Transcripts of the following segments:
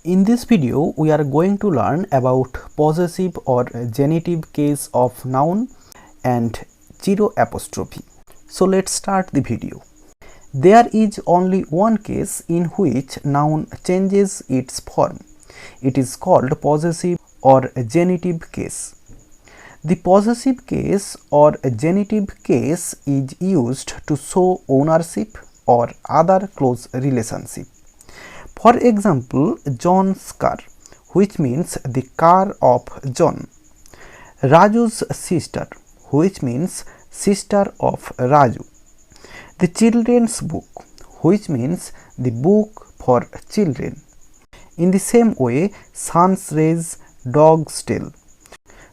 In this video, we are going to learn about possessive or genitive case of noun and zero apostrophe. So let's start the video. There is only one case in which noun changes its form. It is called possessive or genitive case. The possessive case or genitive case is used to show ownership or other close relationship. For example, John's car, which means the car of John. Raju's sister, which means sister of Raju. The children's book, which means the book for children. In the same way, sun's rays, dog's tail.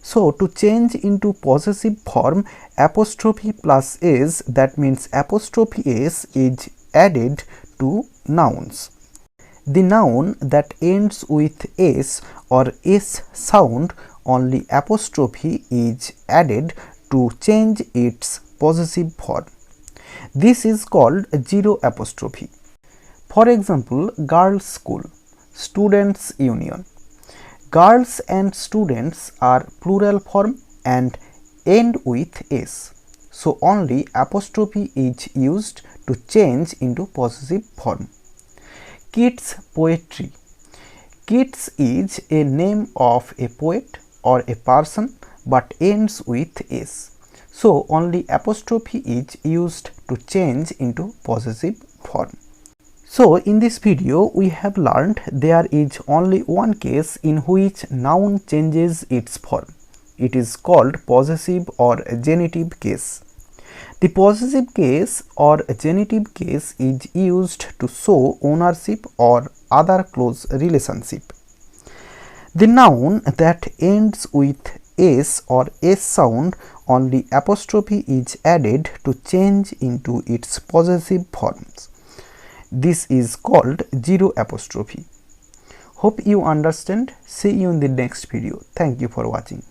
So, to change into possessive form, apostrophe plus s, that means apostrophe s, is added to nouns. The noun that ends with s or s sound, only apostrophe is added to change its possessive form. This is called zero apostrophe. For example, girls' school, students' union. Girls and students are plural form and end with s. So only apostrophe is used to change into possessive form. Kids' poetry. Kids is a name of a poet or a person but ends with s. So only apostrophe is used to change into possessive form. So in this video we have learned there is only one case in which noun changes its form. It is called possessive or genitive case. The possessive case or genitive case is used to show ownership or other close relationship. The noun that ends with s or s sound, only apostrophe is added to change into its possessive forms. This is called zero apostrophe. Hope you understand. See you in the next video. Thank you for watching.